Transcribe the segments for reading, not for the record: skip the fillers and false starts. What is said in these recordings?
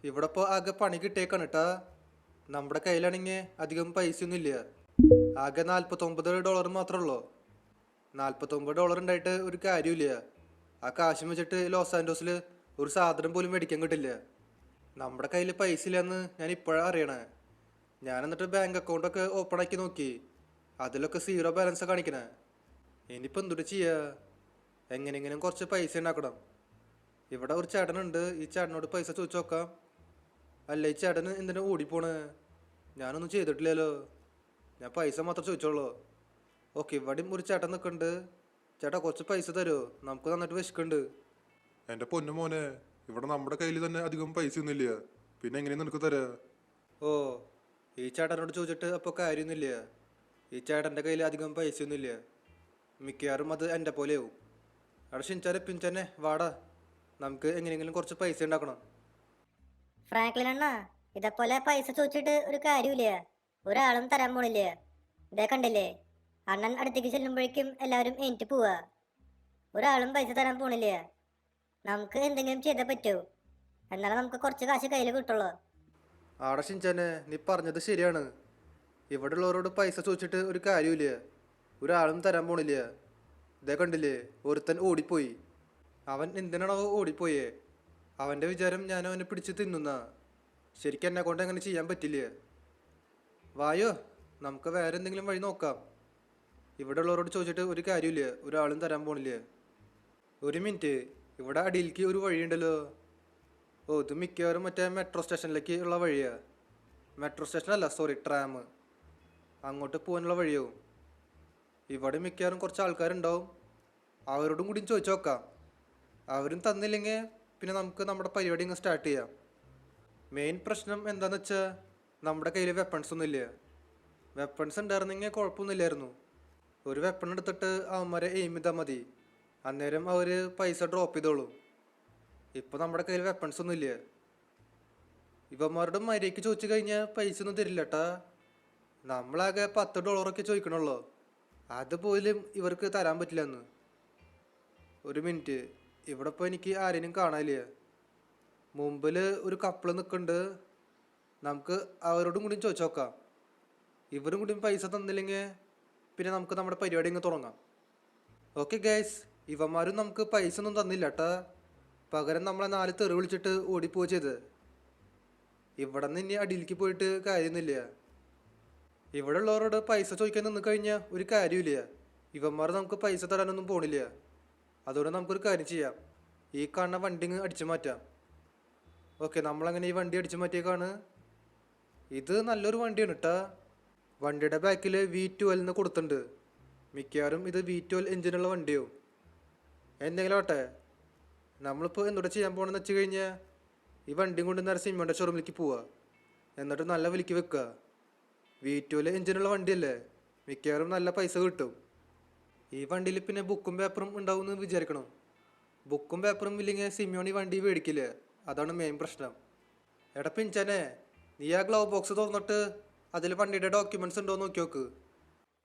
ഇവിടെ ഇപ്പോൾ ആകെ പണി കിട്ടിയേക്കാണ് കേട്ടാ. നമ്മുടെ കയ്യിലാണെങ്കിൽ അധികം പൈസയൊന്നും ഇല്ല. ആകെ $49 മാത്രമേ ഉള്ളൂ. $49 ഉണ്ടായിട്ട് ഒരു കാര്യമില്ല. ആ കാശും വെച്ചിട്ട് ലോസ് ആൻഡോസിൽ ഒരു സാധനം പോലും മേടിക്കാൻ കിട്ടില്ല. നമ്മുടെ കയ്യിൽ പൈസ ഇല്ലയെന്ന് ഞാൻ ഇപ്പോഴാണ് അറിയണേ. ഞാൻ എന്നിട്ട് ബാങ്ക് അക്കൗണ്ടൊക്കെ ഓപ്പൺ ആക്കി നോക്കി. അതിലൊക്കെ സീറോ ബാലൻസ് കാണിക്കണേ. ഇനിയിപ്പോൾ എന്തുട്ട് ചെയ്യുക? എങ്ങനെയെങ്കിലും കുറച്ച് പൈസ ഉണ്ടാക്കണം. ഇവിടെ ഒരു ചേട്ടനുണ്ട്. ഈ ചേട്ടനോട് പൈസ ചോദിച്ചു നോക്കാം. അല്ല, ഈ ചേട്ടന് എന്തിനാ ഓടിപ്പോണ്? ഞാനൊന്നും ചെയ്തിട്ടില്ലല്ലോ. ഞാൻ പൈസ മാത്രം ചോദിച്ചോളൂ. ഓക്കെ, ഇവിടെയും ഒരു ചേട്ടൻ നിൽക്കുന്നുണ്ട്. ചേട്ടാ, കുറച്ച് പൈസ തരുമോ? നമുക്ക് നന്നായിട്ട് വിശക്കുന്നുണ്ട്. എന്റെ പൊന്നു മോനെ, ഇവിടെ നമ്മുടെ കയ്യിൽ തന്നെ അധികം പൈസ ഒന്നുമില്ല. പിന്നെ എങ്ങനെയാ നിനക്ക് തരാ? ഓ, ഈ ചേട്ടനോട് ചോദിച്ചിട്ട് അപ്പോൾ കാര്യമൊന്നുമില്ല. ഈ ചേട്ടൻ്റെ കയ്യിൽ അധികം പൈസയൊന്നുമില്ല. മിക്കവാറും അത് എൻ്റെ പോലെയാവും. അവിടെ ഷിൻചാനെ പിൻചാനെ വാടാ, നമുക്ക് എങ്ങനെയെങ്കിലും കുറച്ച് പൈസ ഉണ്ടാക്കണം. ഫ്രാങ്ക്ലിൻ അണ്ണ, ഇതേപോലെ പൈസ ചോദിച്ചിട്ട് ഒരു കാര്യമില്ല. ഒരാളും തരാൻ പോണില്ല. ഇതേ കണ്ടില്ലേ, അണ്ണൻ അടുത്തേക്ക് ചെല്ലുമ്പോഴേക്കും എല്ലാവരും എണീറ്റ് പോവാ. ഒരാളും പൈസ തരാൻ പോണില്ല. നമുക്ക് എന്തെങ്കിലും ചെയ്തേ പറ്റൂ. എന്നാലും നമുക്ക് കുറച്ച് കാശ് കയ്യിൽ കിട്ടുള്ളൂ. ആടെ ഷിൻചാനെ, നീ പറഞ്ഞത് ശരിയാണ്. ഇവിടെ ഉള്ളവരോട് പൈസ ചോദിച്ചിട്ട് ഒരു കാര്യമില്ല. ഒരാളും തരാൻ പോണില്ല. ഇതേ കണ്ടില്ലേ, ഒരുത്തൻ ഓടിപ്പോയി. അവൻ എന്തിനാണോ ഓടിപ്പോയേ? അവൻ്റെ വിചാരം ഞാൻ അവനെ പിടിച്ച് തിന്നുന്ന. ശരിക്കും എന്നെ കൊണ്ട് അങ്ങനെ ചെയ്യാൻ പറ്റില്ല. വായോ, നമുക്ക് വേറെ എന്തെങ്കിലും വഴി നോക്കാം. ഇവിടെ ഉള്ളവരോട് ചോദിച്ചിട്ട് ഒരു കാര്യമില്ല. ഒരാളും തരാൻ പോണില്ല. ഒരു മിനിറ്റ്, ഇവിടെ അടിയിലേക്ക് ഒരു വഴിയുണ്ടല്ലോ. ഓ, ഇത് മിക്കവാറും മറ്റേ മെട്രോ സ്റ്റേഷനിലേക്ക് ഉള്ള വഴിയാ. മെട്രോ സ്റ്റേഷനല്ല, സോറി, ട്രാം. അങ്ങോട്ട് പോകാനുള്ള വഴിയാവും. ഇവിടെ മിക്കവാറും കുറച്ച് ആൾക്കാരുണ്ടാവും. അവരോടും കൂടി ചോദിച്ചു നോക്കാം. അവരും തന്നില്ലെങ്കിൽ പിന്നെ നമുക്ക് നമ്മുടെ പരിപാടി ഇങ്ങ് സ്റ്റാർട്ട് ചെയ്യാം. മെയിൻ പ്രശ്നം എന്താണെന്ന് വെച്ചാൽ നമ്മുടെ കയ്യിൽ വെപ്പൺസ് ഒന്നുമില്ല. വെപ്പൺസ് ഉണ്ടായിരുന്നെങ്കിൽ കുഴപ്പമൊന്നുമില്ലായിരുന്നു. ഒരു വെപ്പൺ എടുത്തിട്ട് അവന്മാരെ എയിം ചെയ്താൽ മതി. അന്നേരം അവർ പൈസ ഡ്രോപ്പ് ചെയ്തോളും. ഇപ്പോൾ നമ്മുടെ കയ്യിൽ വെപ്പൺസ് ഒന്നുമില്ല. ഇവന്മാരുടെ മര്യാദയ്ക്ക് ചോദിച്ചു കഴിഞ്ഞാൽ പൈസ ഒന്നും തരില്ല കേട്ടാ. നമ്മളാകെ $10 ചോദിക്കണുള്ളൂ. അതുപോലും ഇവർക്ക് തരാൻ പറ്റില്ലെന്ന്. ഒരു മിനിറ്റ്, ഇവിടെ ഇപ്പോൾ എനിക്ക് ആരെയും കാണാനില്ല. മുമ്പിൽ ഒരു കപ്പിൾ നിൽക്കുന്നുണ്ട്. നമുക്ക് അവരോടും കൂടി ചോദിച്ചു നോക്കാം. ഇവരും കൂടി പൈസ തന്നില്ലെങ്കിൽ പിന്നെ നമുക്ക് നമ്മുടെ പരിപാടി ഇങ്ങ് തുടങ്ങാം. ഓക്കെ ഗൈസ്, ഇവന്മാരും നമുക്ക് പൈസ ഒന്നും തന്നില്ല കേട്ടാ. പകരം നമ്മളെ 4 തെറി വിളിച്ചിട്ട് ഓടിപ്പോവുക ചെയ്ത്. ഇവിടെ നിന്ന് ഇനി അടിയിലേക്ക് പോയിട്ട് കാര്യമൊന്നുമില്ല. ഇവിടെ ഉള്ളവരോട് പൈസ ചോദിക്കാൻ നിന്ന് കഴിഞ്ഞാൽ ഒരു കാര്യമില്ല. ഇവന്മാർ നമുക്ക് പൈസ തരാനൊന്നും പോണില്ല. അതുകൊണ്ട് നമുക്കൊരു കാര്യം ചെയ്യാം. ഈ കാണുന്ന വണ്ടി അടിച്ചു മാറ്റാം. ഓക്കെ, നമ്മളങ്ങനെ ഈ വണ്ടി അടിച്ചു മാറ്റിയേക്കാണ്. ഇത് നല്ലൊരു വണ്ടിയാണ് കേട്ടാ. വണ്ടിയുടെ ബാക്കിൽ V12 എന്ന് കൊടുത്തിട്ടുണ്ട്. മിക്കവാറും ഇത് V12 എഞ്ചിനുള്ള വണ്ടിയോ എന്തെങ്കിലും ആട്ടെ. നമ്മളിപ്പോൾ എന്തുകൂടെ ചെയ്യാൻ പോകണമെന്ന് വെച്ച് കഴിഞ്ഞാൽ ഈ വണ്ടിയും കൊണ്ട് നേരെ സിനിമയുടെ ഷോറൂമിലേക്ക് പോവുക. എന്നിട്ട് നല്ല വിലക്ക് വെക്കുക. V12 എഞ്ചിനുള്ള വണ്ടിയല്ലേ, മിക്കവാറും നല്ല പൈസ കിട്ടും. ഈ വണ്ടിയിൽ പിന്നെ ബുക്കും പേപ്പറും ഉണ്ടാവും എന്ന് വിചാരിക്കണം. ബുക്കും പേപ്പറും ഇല്ലെങ്കിൽ സിമിയോൺ ഈ വണ്ടി മേടിക്കില്ലേ. അതാണ് മെയിൻ പ്രശ്നം. എടാ പിഞ്ചനെ, നീ ആ ഗ്ലൗ ബോക്സ് തുറന്നിട്ട് അതിൽ വണ്ടിയുടെ ഡോക്യുമെന്റ്സ് ഉണ്ടോ നോക്കി നോക്ക്.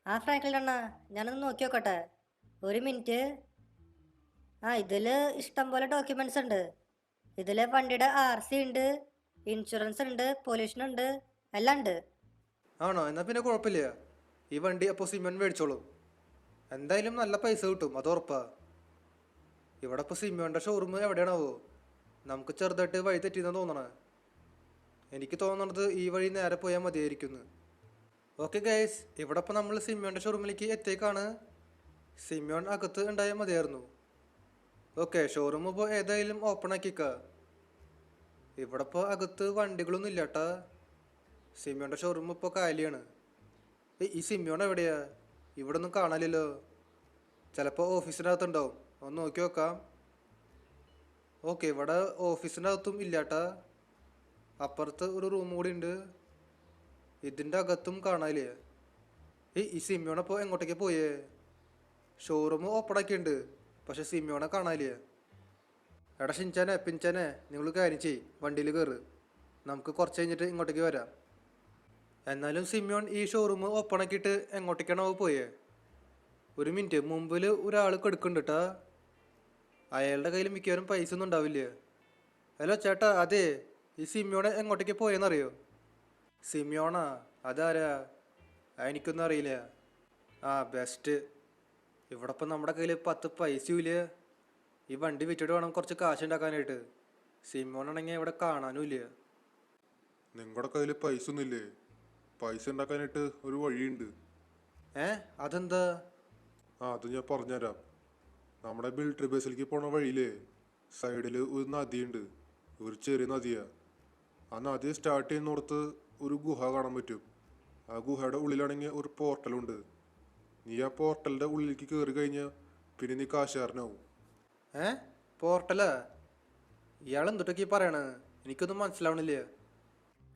ആ ഫ്രാങ്ക്ലിൻ അണ്ണ, ഞാനൊന്ന് നോക്കി നോക്കട്ടെ. ഒരു മിനിറ്റ്. ഇതില് ഇഷ്ടം പോലെ ഡോക്യുമെന്റ്സ് ഉണ്ട്. ഇതില് വണ്ടിയുടെ RC ഉണ്ട്, ഇൻഷുറൻസ് ഉണ്ട്, പൊല്യൂഷൻ ഉണ്ട്, എല്ലാം ഉണ്ട്. ആണോ? എന്നാൽ പിന്നെ കുഴപ്പമില്ല. ഈ വണ്ടി അപ്പോൾ സിമിയോൺ മേടിച്ചോളൂ. എന്തായാലും നല്ല പൈസ കിട്ടും, അത് ഉറപ്പാ. ഇവിടെ ഇപ്പോൾ സിമിയോൻ്റെ ഷോറൂം എവിടെയാണാവോ? നമുക്ക് ചെറുതായിട്ട് വഴി തെറ്റിയെന്ന് തോന്നണേ. എനിക്ക് തോന്നണത് ഈ വഴി നേരെ പോയാൽ മതിയായിരിക്കുന്നു. ഓക്കെ ഗൈസ്, ഇവിടെ ഇപ്പോൾ നമ്മൾ സിമിയോൻ്റെ ഷോറൂമിലേക്ക് എത്തിയേക്കാണ്. സിമിയോൺ അകത്ത് ഉണ്ടായാൽ മതിയായിരുന്നു. ഓക്കെ, ഷോറൂം ഇപ്പോൾ ഏതായാലും ഓപ്പൺ ആക്കിക്ക. ഇവിടെ ഇപ്പോൾ അകത്ത് വണ്ടികളൊന്നും ഇല്ല കേട്ടാ. സിമിയോൻ്റെ ഷോറൂം ഇപ്പോൾ കാലിയാണ്. ഈ സിമിയോൺ എവിടെയാ? ഇവിടെ ഒന്നും കാണാനില്ലല്ലോ. ചിലപ്പോൾ ഓഫീസിൻ്റെ അകത്തുണ്ടാവും. ഒന്ന് നോക്കി നോക്കാം. ഓക്കെ, ഇവിടെ ഓഫീസിൻ്റെ അകത്തും ഇല്ലാട്ടാ. അപ്പുറത്ത് ഒരു റൂം കൂടി ഉണ്ട്. ഇതിൻ്റെ അകത്തും കാണാനില്ലേ. ഈ സിമിയോണപ്പോൾ എങ്ങോട്ടേക്ക് പോയേ? ഷോറൂം ഓപ്പൺ ആക്കിയിട്ടുണ്ട്, പക്ഷെ സിമിയോണെ കാണാനില്ലേ. എടാ ഷിൻചാനെ പിൻചാനെ, നിങ്ങൾ കാര്യം ചെയ്യ്, വണ്ടിയിൽ കയറ്. നമുക്ക് കുറച്ച് കഴിഞ്ഞിട്ട് ഇങ്ങോട്ടേക്ക് വരാം. എന്നാലും സിമിയോൺ ഈ ഷോറൂം ഓപ്പൺ ആക്കിയിട്ട് എങ്ങോട്ടേക്കാണോ പോയേ? ഒരു മിനിറ്റ്, മുമ്പിൽ ഒരാൾ കിടക്കുന്നുണ്ട് കേട്ടാ. അയാളുടെ കയ്യിൽ മിക്കവാറും പൈസ ഒന്നും ഉണ്ടാവില്ല. ഹലോ ചേട്ടാ, അതെ, ഈ സിമിയോണ എങ്ങോട്ടേക്ക് പോയെന്നറിയോ? സിമിയോണാ? അതാരാ? എനിക്കൊന്നും അറിയില്ല. ആ ബെസ്റ്റ്. ഇവിടെ ഇപ്പം നമ്മുടെ കയ്യിൽ 10 പൈസയും ഇല്ല. ഈ വണ്ടി വിറ്റിട്ട് വേണം കുറച്ച് കാശ് ഉണ്ടാക്കാനായിട്ട്. സിമിയോണാണെങ്കിൽ ഇവിടെ കാണാനും ഇല്ല. നിങ്ങളുടെ കയ്യിൽ പൈസ ഒന്നുമില്ലേ? പൈസ ഉണ്ടാക്കാനായിട്ട് ഒരു വഴിയുണ്ട്. അതെന്താ? അത് ഞാൻ പറഞ്ഞുതരാം. നമ്മുടെ മിലിറ്ററി ബേസിലേക്ക് പോണ വഴിയില്ലേ, സൈഡിൽ ഒരു നദിയുണ്ട്. ഒരു ചെറിയ നദിയാ. ആ നദി സ്റ്റാർട്ട് ചെയ്യുന്നിടത്ത് ഒരു ഗുഹ കാണാൻ പറ്റും. ആ ഗുഹയുടെ ഉള്ളിലാണെങ്കിൽ ഒരു പോർട്ടലുണ്ട്. നീ ആ പോർട്ടലിന്റെ ഉള്ളിലേക്ക് കയറി കഴിഞ്ഞാൽ പിന്നെ നീ കാശുകാരനാവും. പോർട്ടലാ? ഇയാൾ എന്തൊട്ടൊക്കെ പറയണ? എനിക്കൊന്നും മനസ്സിലാവണില്ല.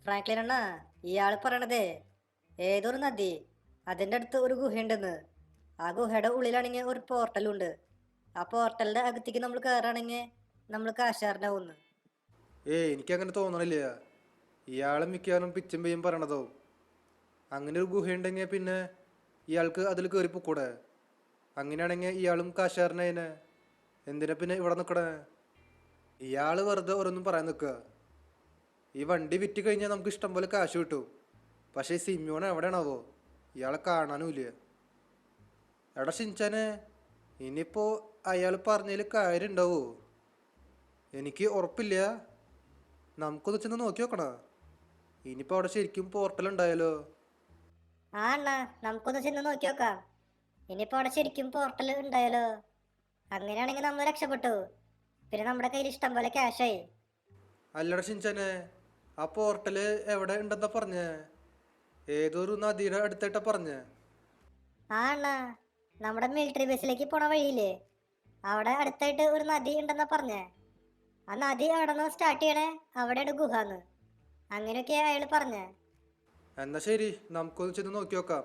ഫ്രാങ്ക്ലിൻ അണ്ണ, ഇയാൾ പറയണതേ ഏതൊരു നദി, അതിൻ്റെ അടുത്ത് ഒരു ഗുഹയുണ്ടെന്ന്. ആ ഗുഹയുടെ ഉള്ളിലാണെങ്കിൽ ഒരു പോർട്ടലുണ്ട്. ആ പോർട്ടലിന്റെ അകത്തേക്ക് നമ്മൾ കയറുകയാണെങ്കിൽ നമ്മൾ കാശാരനാവുന്നു. എനിക്കങ്ങനെ തോന്നണില്ല. ഇയാൾ മിക്കവാറും പിച്ചും പെയ്യും പറയണതോ. അങ്ങനെ ഒരു ഗുഹയുണ്ടെങ്കിൽ പിന്നെ ഇയാൾക്ക് അതിൽ കയറി പൊക്കൂടെ? അങ്ങനെയാണെങ്കിൽ ഇയാളും കാശുകാരനായനെ. എന്തിനാ പിന്നെ ഇവിടെ നിൽക്കണേ? ഇയാൾ വെറുതെ ഓരോന്നും പറയാൻ നിൽക്കുക. ഈ വണ്ടി വിറ്റ് കഴിഞ്ഞാൽ നമുക്ക് ഇഷ്ടം പോലെ കാശ് കിട്ടും. പക്ഷേ ഈ സിമിയോൺ എവിടെയാണാവോ? ഇയാളെ കാണാനുമില്ല. എടാ ഷിൻചാനെ, ഇനിയിപ്പോൾ അയാൾ പറഞ്ഞതിൽ കാര്യം ഉണ്ടാവോ? എനിക്ക് ഉറപ്പില്ല. നമുക്കൊന്ന് ചെന്ന് നോക്കി നോക്കണ. ഇനിയിപ്പോൾ അവിടെ ശരിക്കും പോർട്ടൽ ഉണ്ടായാലോ? ആ അണ്ണ, നമുക്കൊന്ന് ചെന്ന് നോക്കി നോക്കാം. ഇനിയിപ്പോൾ അവിടെ ശരിക്കും പോർട്ടൽ ഉണ്ടായാലോ? അങ്ങനെയാണെങ്കിൽ നമ്മൾ രക്ഷപ്പെട്ടു. പിന്നെ നമ്മുടെ കയ്യിൽ ഇഷ്ടം പോലെ ക്യാഷായി. അല്ലടാ ഷിൻചാനെ, ആ പോർട്ടല് എവിടെ ഉണ്ടെന്നാ പറഞ്ഞേ? ഏതൊരു നദിയുടെ അടുത്തായിട്ടാ പറഞ്ഞേ? ആ അണ്ണ, നമ്മുടെ മിലിറ്ററി ബേസിലേക്ക് പോണ വഴിയില്ലേ, അവിടെ അടുത്തായിട്ട് ഒരു നദി ഉണ്ടെന്നാ പറഞ്ഞേ. ആ നദി അവിടെ നിന്ന് സ്റ്റാർട്ട് ചെയ്യണേ, അവിടെയാണ് ഗുഹാന്ന്. അങ്ങനെയൊക്കെയാ അയാൾ പറഞ്ഞേ. എന്നാ ശരി, നമുക്കൊന്ന് ചെന്ന് നോക്കി നോക്കാം.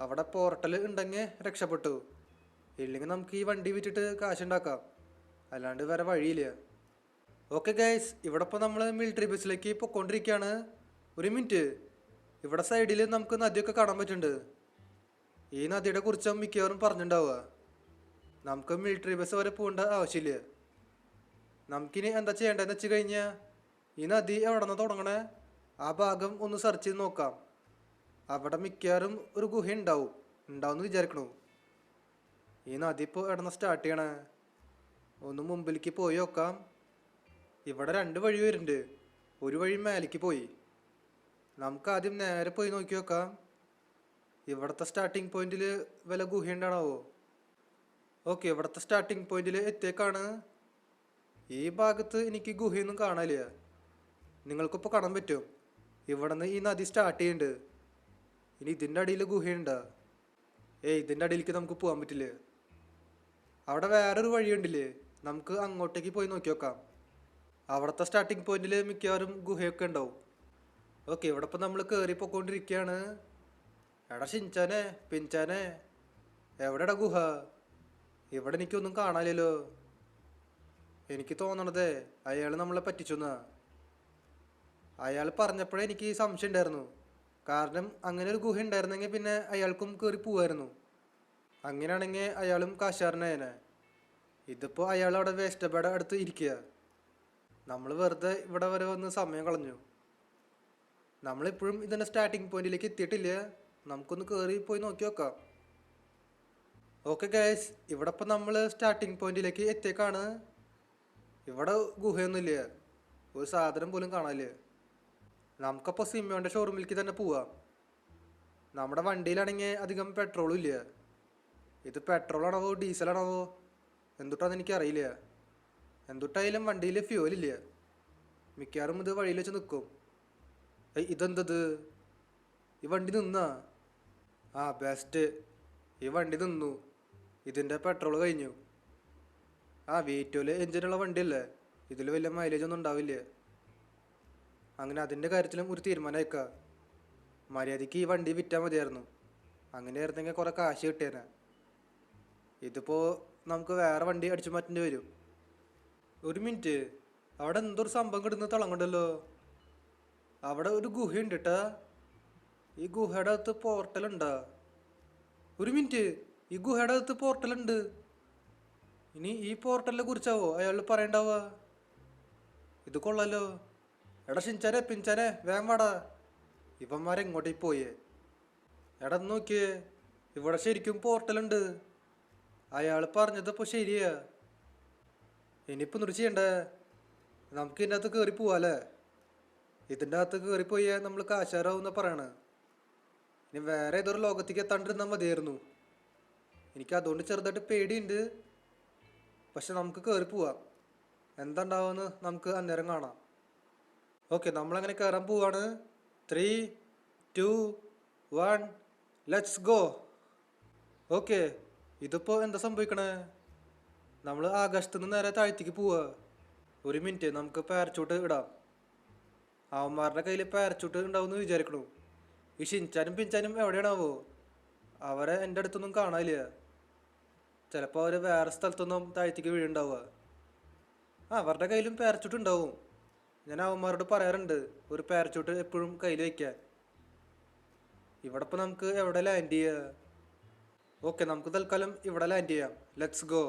അവിടെ പോർട്ടൽ ഉണ്ടെങ്കിൽ രക്ഷപ്പെട്ടു. ഇല്ലെങ്കിൽ നമുക്ക് ഈ വണ്ടി വിറ്റിട്ട് കാശുണ്ടാക്കാം. അല്ലാണ്ട് വേറെ വഴിയില്ല. ഓക്കെ ഗൈസ്, ഇവിടെ ഇപ്പോൾ നമ്മൾ മിലിറ്ററി ബസ്സിലേക്ക് പൊയ്ക്കൊണ്ടിരിക്കുകയാണ്. ഒരു മിനിറ്റ്. ഇവിടെ സൈഡിൽ നമുക്ക് നദിയൊക്കെ കാണാൻ പറ്റുന്നുണ്ട്. ഈ നദിയുടെ കുറിച്ച് മിക്കവാറും പറഞ്ഞിട്ടുണ്ടാവുക. നമുക്ക് മിലിറ്ററി ബസ് വരെ പോകേണ്ട ആവശ്യമില്ല. നമുക്കിനി എന്താ ചെയ്യേണ്ടതെന്ന് വെച്ച് കഴിഞ്ഞാൽ ഈ നദി എവിടെ നിന്ന് തുടങ്ങണേ ആ ഭാഗം ഒന്ന് സെർച്ച് ചെയ്ത് നോക്കാം. അവിടെ മിക്കവാറും ഒരു ഗുഹ ഉണ്ടാവും വിചാരിക്കണു. ഈ നദി ഇപ്പോൾ എവിടെ നിന്ന് സ്റ്റാർട്ട് ചെയ്യണേ? ഒന്ന് മുമ്പിലേക്ക് പോയി നോക്കാം. ഇവിടെ 2 വഴി വരുന്നുണ്ട്. ഒരു വഴി മേലേക്ക് പോയി. നമുക്ക് ആദ്യം നേരെ പോയി നോക്കി നോക്കാം. ഇവിടുത്തെ സ്റ്റാർട്ടിങ് പോയിന്റിൽ വല്ല ഗുഹയുണ്ടാണാവോ? ഓക്കെ, ഇവിടുത്തെ സ്റ്റാർട്ടിങ് പോയിന്റിൽ എത്തിയേക്കാണ്. ഈ ഭാഗത്ത് എനിക്ക് ഗുഹയൊന്നും കാണാനില്ല. നിങ്ങൾക്കിപ്പോൾ കാണാൻ പറ്റും. ഇവിടെ നിന്ന് ഈ നദി സ്റ്റാർട്ട് ചെയ്യുന്നുണ്ട്. ഇനി ഇതിൻ്റെ അടിയിൽ ഗുഹയുണ്ടോ? ഇതിൻ്റെ അടിയിലേക്ക് നമുക്ക് പോകാൻ പറ്റില്ല. അവിടെ വേറൊരു വഴിയുണ്ടില്ലേ? നമുക്ക് അങ്ങോട്ടേക്ക് പോയി നോക്കി നോക്കാം. അവിടുത്തെ സ്റ്റാർട്ടിങ് പോയിന്റിൽ മിക്കവാറും ഗുഹയൊക്കെ ഉണ്ടാവും. ഓക്കെ, ഇവിടെ ഇപ്പം നമ്മൾ കയറി പോയിക്കൊണ്ടിരിക്കുകയാണ്. എടാ ഷിൻചാനെ, പിൻചാനെ, എവിടെടാ ഗുഹ? ഇവിടെ എനിക്കൊന്നും കാണാനില്ലല്ലോ. എനിക്ക് തോന്നണതേ അയാൾ നമ്മളെ പറ്റിച്ചെന്നാ. അയാൾ പറഞ്ഞപ്പോഴേ എനിക്ക് സംശയം ഉണ്ടായിരുന്നു. കാരണം അങ്ങനെ ഒരു ഗുഹ ഉണ്ടായിരുന്നെങ്കിൽ പിന്നെ അയാൾക്കും കയറി പോവായിരുന്നു. അങ്ങനെയാണെങ്കിൽ അയാളും കാശുകാരനായേനെ. ഇതിപ്പോൾ അയാൾ അവിടെ വേസ്റ്റ് ബേഡ് അടുത്ത് ഇരിക്കുക. നമ്മൾ വെറുതെ ഇവിടെ വരെ വന്ന് സമയം കളഞ്ഞു. നമ്മളിപ്പോഴും ഇതിൻ്റെ സ്റ്റാർട്ടിങ് പോയിന്റിലേക്ക് എത്തിയിട്ടില്ല. നമുക്കൊന്ന് കയറി പോയി നോക്കി നോക്കാം. ഓക്കെ ഗൈസ്, ഇവിടെ ഇപ്പം നമ്മൾ സ്റ്റാർട്ടിങ് പോയിന്റിലേക്ക് എത്തിയേക്കാണ്. ഇവിടെ ഗുഹയൊന്നുമില്ല. ഒരു സാധനം പോലും കാണാനില്ല. നമുക്കപ്പോൾ സിമിയോൻ്റെ ഷോറൂമിലേക്ക് തന്നെ പോവാം. നമ്മുടെ വണ്ടിയിലാണെങ്കിൽ അധികം പെട്രോളും ഇല്ല. ഇത് പെട്രോളാണോ ഡീസലാണോ എന്തുട്ടാന്ന് എനിക്കറിയില്ല. എന്തുട്ടായാലും വണ്ടിയിൽ ഫ്യൂവലില്ല. മിക്കവാറും ഇത് വഴിയിൽ വെച്ച് നിൽക്കും. ഇതെന്തത്? ഈ വണ്ടി നിന്നാ? ബെസ്റ്റ്. ഈ വണ്ടി നിന്നു. ഇതിൻ്റെ പെട്രോൾ കഴിഞ്ഞു. V12 എഞ്ചിനുള്ള വണ്ടിയല്ലേ? ഇതിൽ വലിയ മൈലേജ് ഒന്നും ഉണ്ടാവില്ല. അങ്ങനെ അതിൻ്റെ കാര്യത്തിലും ഒരു തീരുമാനം അയക്കാം. മര്യാദയ്ക്ക് ഈ വണ്ടി വിറ്റാൽ മതിയായിരുന്നു. അങ്ങനെ ആയിരുന്നെങ്കിൽ കുറേ കാശ് കിട്ടിയേനെ. ഇതിപ്പോൾ നമുക്ക് വേറെ വണ്ടി അടിച്ചു മാറ്റേണ്ടി വരും. ഒരു മിനിറ്റ്, അവിടെ എന്തൊരു സംഭവം കിടന്ന് തിളങ്ങണ്ടല്ലോ. അവിടെ ഒരു ഗുഹയുണ്ട് കേട്ടാ. ഈ ഗുഹയുടെ അകത്ത് പോർട്ടലുണ്ടാ? ഒരു മിനിറ്റ്, ഈ ഗുഹയുടെ അകത്ത് പോർട്ടലുണ്ട്. ഇനി ഈ പോർട്ടലിനെ കുറിച്ചാവോ അയാൾ പറയണ്ടാവുക? ഇത് കൊള്ളാലോ. എടാ ഷിൻചാനെ പിൻചാനെ വേഗം വാടാ. ഇവന്മാരെങ്ങോട്ടേക്ക് പോയേ? എടാ നോക്കിയേ, ഇവിടെ ശരിക്കും പോർട്ടലുണ്ട്. അയാൾ പറഞ്ഞതിപ്പോൾ ശരിയാ. ഇനിയിപ്പോൾ എന്ത് ചെയ്യണ്ടേ? നമുക്ക് ഇതിൻ്റെ അകത്ത് കയറി പോവാല്ലേ? ഇതിൻ്റെ അകത്ത് കയറിപ്പോയാൽ നമ്മൾ കാശാരാവുന്ന പറയണേ. ഇനി വേറെ ഏതൊരു ലോകത്തേക്ക് എത്താണ്ടിരുന്നാൽ മതിയായിരുന്നു. എനിക്ക് അതുകൊണ്ട് ചെറുതായിട്ട് പേടിയുണ്ട്. പക്ഷെ നമുക്ക് കയറി പോവാം. എന്താ ഉണ്ടാവുമെന്ന് നമുക്ക് അന്നേരം കാണാം. ഓക്കെ, നമ്മളങ്ങനെ കയറാൻ പോവാണ്. 3, 2, 1 ലെറ്റ്സ് ഗോ. ഓക്കെ, ഇതിപ്പോൾ എന്താ സംഭവിക്കണേ? നമ്മൾ ആകാശത്തുനിന്ന് നേരെ താഴ്ത്തേക്ക് പോവാ. ഒരു മിനിറ്റ്, നമുക്ക് പാരച്ചൂട്ട് ഇടാം. അവന്മാരുടെ കയ്യിൽ പാരച്ചൂട്ട് ഉണ്ടാവുമെന്ന് വിചാരിക്കണു. ഈ ഷിൻചാനും പിൻചാനും എവിടെയാണാവോ? അവരെ എൻ്റെ അടുത്തൊന്നും കാണാനില്ല. ചിലപ്പോൾ അവർ വേറെ സ്ഥലത്തൊന്നും താഴ്ത്തേക്ക് വീഴുണ്ടാവുക. അവരുടെ കയ്യിലും പാരച്ചൂട്ട് ഉണ്ടാവും. ഞാൻ അവന്മാരോട് പറയാറുണ്ട് ഒരു പാരച്ചൂട്ട് എപ്പോഴും കയ്യിൽ വയ്ക്കാൻ. ഇവിടെ ഇപ്പോൾ നമുക്ക് എവിടെ ലാൻഡ് ചെയ്യുക? ഓക്കെ, നമുക്ക് തൽക്കാലം ഇവിടെ ലാൻഡ് ചെയ്യാം. Let's go.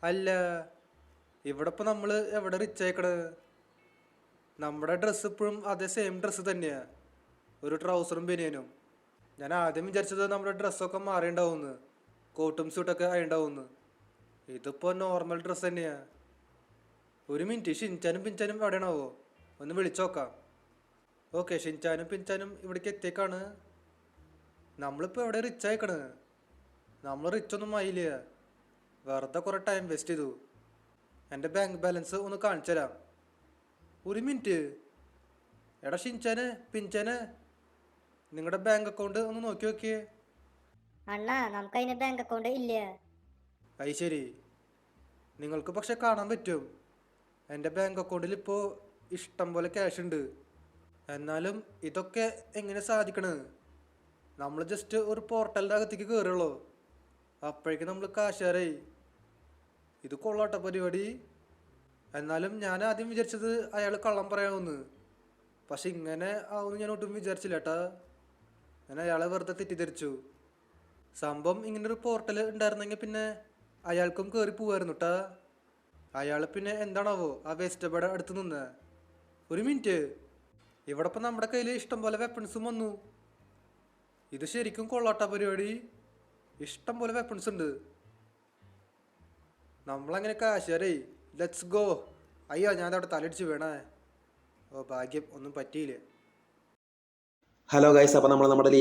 അല്ല, ഇവിടെ ഇപ്പോൾ നമ്മൾ എവിടെ റിച്ച് ആയിക്കണേ? നമ്മുടെ ഡ്രസ്സ് ഇപ്പോഴും അതേ സെയിം ഡ്രസ്സ് തന്നെയാണ്, ഒരു ട്രൗസറും ബനിയനും. ഞാൻ ആദ്യം വിചാരിച്ചത് നമ്മുടെ ഡ്രസ്സൊക്കെ മാറിയിട്ടുണ്ടാവുമെന്ന്, കോട്ടും സ്യൂട്ടൊക്കെ ആയിണ്ടാവുമെന്ന്. ഇതിപ്പോൾ നോർമൽ ഡ്രസ്സ് തന്നെയാണ്. ഒരു മിനിറ്റ്, ഷിൻചാനും പിൻചാനും എവിടെയാണാവോ? ഒന്ന് വിളിച്ചു നോക്കാം. ഓക്കെ, ഷിൻചാനും പിൻചാനും ഇവിടേക്ക് എത്തിയേക്കാണ്. നമ്മളിപ്പോൾ എവിടെ റിച്ച് ആയിക്കണ്? നമ്മൾ റിച്ചൊന്നും ആയില്ല, വെറുതെ കുറേ ടൈം വേസ്റ്റ് ചെയ്തു. എൻ്റെ ബാങ്ക് ബാലൻസ് ഒന്ന് കാണിച്ചു തരാം. ഒരു മിനിറ്റ്, എടാ ഷിൻചാനെ പിൻചാനെ, നിങ്ങളുടെ ബാങ്ക് അക്കൗണ്ട് ഒന്ന് നോക്കി നോക്കിയേ. അണ്ണാ നമുക്കതിന് ബാങ്ക് അക്കൗണ്ട് ഇല്ല. അത് ശരി, നിങ്ങൾക്ക് പക്ഷെ കാണാൻ പറ്റും. എൻ്റെ ബാങ്ക് അക്കൗണ്ടിൽ ഇപ്പോൾ ഇഷ്ടം പോലെ ക്യാഷ് ഉണ്ട്. എന്നാലും ഇതൊക്കെ എങ്ങനെ സാധിക്കണ്? നമ്മൾ ജസ്റ്റ് ഒരു പോർട്ടലിൻ്റെ അകത്തേക്ക് കയറുള്ളൂ, അപ്പോഴേക്കും നമ്മൾ കാശാരായി. ഇത് കൊള്ളാട്ട പരിപാടി. എന്നാലും ഞാൻ ആദ്യം വിചാരിച്ചത് അയാൾ കള്ളം പറയാമെന്ന്. പക്ഷെ ഇങ്ങനെ ആവുമെന്ന് ഞാൻ ഒട്ടും വിചാരിച്ചില്ല കേട്ടാ. ഞാൻ അയാളെ വെറുതെ തെറ്റിദ്ധരിച്ചു. സംഭവം ഇങ്ങനൊരു പോർട്ടൽ ഉണ്ടായിരുന്നെങ്കിൽ പിന്നെ അയാൾക്കും കയറി പോവായിരുന്നു കേട്ടാ. അയാൾ പിന്നെ എന്താണാവോ ആ വേസ്റ്റ് ബേഡ് അടുത്ത് നിന്ന്. ഒരു മിനിറ്റ്, ഇവിടെ ഇപ്പം നമ്മുടെ കയ്യിൽ ഇഷ്ടം പോലെ വെപ്പൺസും വന്നു. ഇത് ശരിക്കും കൊള്ളാട്ട പരിപാടി. ഇഷ്ടം പോലെ വെപ്പൺസ് ഉണ്ട്. നമ്മളങ്ങനെ കാശാരേ. Let's go. അയ്യോ, ഞാൻ അവിടെ തലടിച്ച് വേണേ. ഓ ഭാഗ്യം, ഒന്നും പറ്റിയില്ല. ഹലോ ഗൈസ്, അപ്പോൾ നമ്മൾ നമ്മുടെ